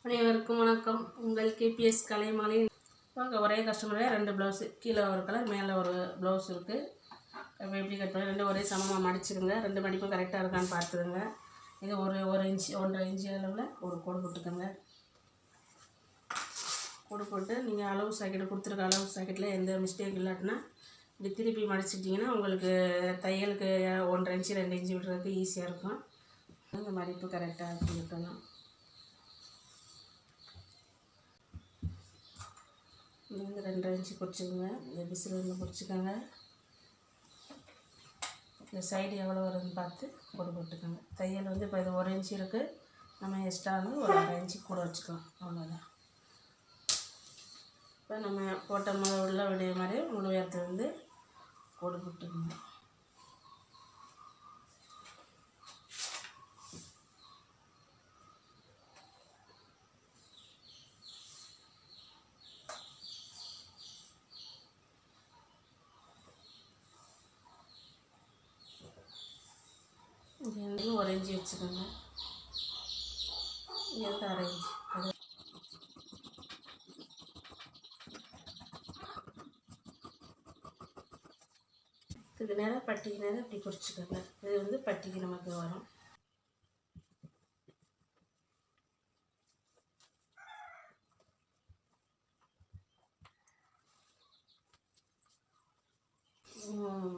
அனைவருக்கும் வணக்கம். உங்கள் கேபிஎஸ் கலைமாலை. வாங்க, ஒரே கஸ்டமரே 2 ப்ளவுஸு, கீழே ஒரு கலர் மேலே ஒரு ப்ளவுஸ் இருக்குது. இப்போ எப்படி கட் பண்ணி 2 ஒரே சமமாக மடிச்சுருங்க. 2 மடிப்பும் கரெக்டாக இருக்கான்னு பார்த்துக்கோங்க. இது ஒரு இன்ச்சு 1.5 இன்ச்சு அளவில் ஒரு கோடு போட்டுக்கோங்க. கோடு போட்டு நீங்கள் அளவு சாக்கெட்டு கொடுத்துருக்க அளவு சாக்கெட்டில் எந்த மிஸ்டேக் இல்லாட்டினா இப்படி திருப்பி மடிச்சிட்டிங்கன்னா உங்களுக்கு தையலுக்கு 1.5 இன்ச்சு 2 இன்ச்சு விடுறதுக்கு ஈஸியாக இருக்கும். இந்த மடிப்பு கரெக்டாக இருக்கணும். இது வந்து 2.5 இன்ச்சு குறிச்சிக்கோங்க. இந்த பிசில் வந்து குறிச்சிக்கோங்க. இந்த சைடு எவ்வளோ வருதுன்னு பார்த்து கோடு போட்டுக்கோங்க. தையல் வந்து இப்போ இது 1 இன்ச்சு இருக்குது. நம்ம எக்ஸ்ட்ரா வந்து ஒரு 1.5 இன்ச்சு கூட வச்சுக்கலாம். அவ்வளோதான். இப்போ நம்ம போட்ட உள்ள விடிய மாதிரி முழு உயரத்தில் வந்து கோடு போட்டுக்கோங்க. இங்கே 1 இன்ச்சு வச்சுக்கோங்க. இங்கே வந்து 1/2 இன்ச்சு. இதுக்கு நேரம் பட்டிக்கு நேரம் இப்படி குறிச்சிக்கோங்க. இது வந்து பட்டிக்கு நமக்கு வரும்.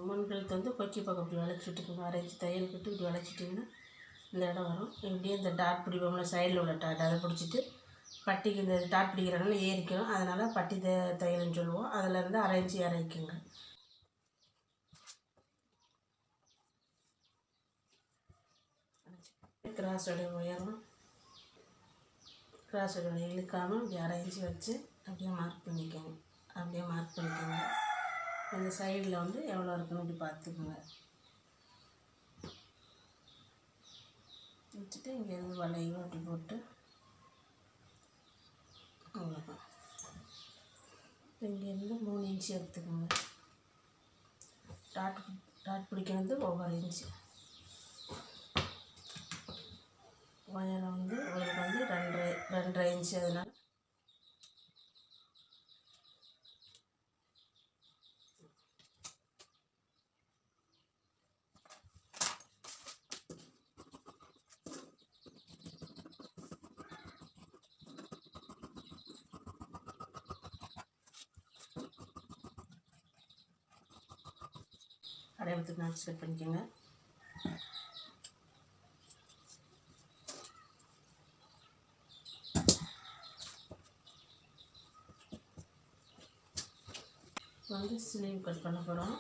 முன்கழுத்து வந்து கொக்கி பக்கம் இப்படி வளைச்சி விட்டுக்கோங்க. 1/2 இன்ச்சு தையல் விட்டு இப்படி வளைச்சிட்டிங்கன்னா இந்த இடம் வரும். இப்படியே இந்த டாட் பிடிப்போம்ல, சைடில் உள்ள டாட் அதை பிடிச்சிட்டு பட்டிக்கு இந்த டாட் பிடிக்கிறனால ஏறிக்கணும். அதனால் பட்டி தையல்னு சொல்லுவோம். அதிலேருந்து 1/2 இன்ச்சு இறக்கிங்க. கிராஸோடைய உயரம் கிராஸோடைய இழுக்காமல் இப்படி 1/2 இன்ச்சு வச்சு அப்படியே மார்க் பண்ணிக்கோங்க. இந்த சைடில் வந்து எவ்வளோ இருக்குன்னு இப்படி பார்த்துக்குங்க. வச்சுட்டு இங்கேருந்து வளையும் அப்படி போட்டு அவ்வளோதான். இங்கேருந்து 3 இன்ச்சு எடுத்துக்கோங்க. டாட் பிடிக்கிறது 1/2 இன்ச்சு. உயரம் வந்து உங்களுக்கு வந்து 2.5 இன்ச்சு. அதனால் அடையாளத்துக்கு நான் செட் பண்ணிக்கோங்க. வந்து ஸ்லீவ் கட் பண்ண போகிறோம்.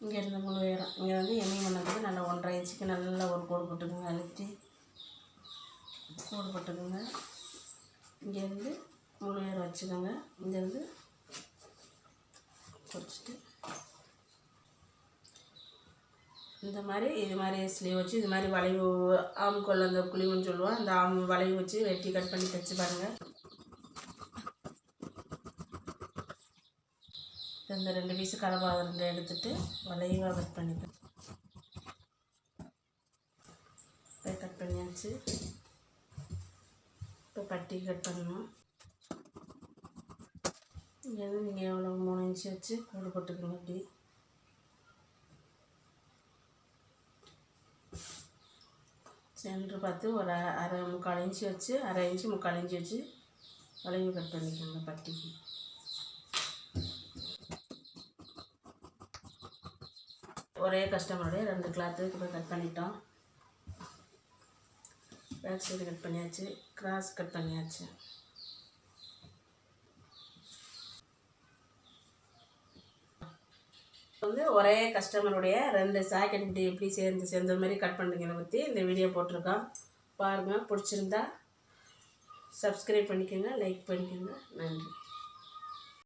இங்கேருந்து முழு உயரம் இங்கே வந்து எண்ணெய் பண்ணதுக்கு நல்லா 1.5 இன்ச்சுக்கு நல்லா ஒரு கோடு போட்டுக்கோங்க. அழுத்தி கோடு போட்டுக்கோங்க. இங்கேருந்து முழு உயரம் வச்சுக்கோங்க. இங்கேருந்து குறிச்சிட்டு இது மாதிரி ஸ்லீவ் வச்சு இது மாதிரி வளைவு ஆம்கொள்ள அந்த குழிவுன்னு சொல்லுவோம். அந்த வளைவு வச்சு வெட்டி கட் பண்ணி தைச்சு பாருங்கள். இந்த 2 பீஸு கலவாக 2 எடுத்துகிட்டு வளைவாக கட் பண்ணிப்பேன். இப்போ கட் பண்ணியாச்சு. இப்போ பட்டி கட் பண்ணணும். இங்கேருந்து நீங்கள் எவ்வளோ 3 இன்ச்சு வச்சு கோடு போட்டுக்கணும். அப்படி சென்ட்ரு பார்த்து ஒரு 1/4 இன்ச்சு வச்சு 1/2 இன்ச்சு 3/4 இன்ச்சு வச்சு வளைவு கட் பண்ணிக்கோங்க பட்டிக்கு. ஒரே கஸ்டமருடைய 2 கிளாத்து இப்போ கட் பண்ணிட்டோம். பேக் சைடு கட் பண்ணியாச்சு. கிராஸ் கட் பண்ணியாச்சு. வந்து ஒரே கஸ்டமருடைய 2 சாக்கெட் எப்படி சேர்ந்த மாதிரி கட் பண்ணுறீங்களை பற்றி இந்த வீடியோ போட்டிருக்கோம். பாருங்கள். பிடிச்சிருந்தா சப்ஸ்கிரைப் பண்ணிக்கோங்க, லைக் பண்ணிக்கோங்க. நன்றி.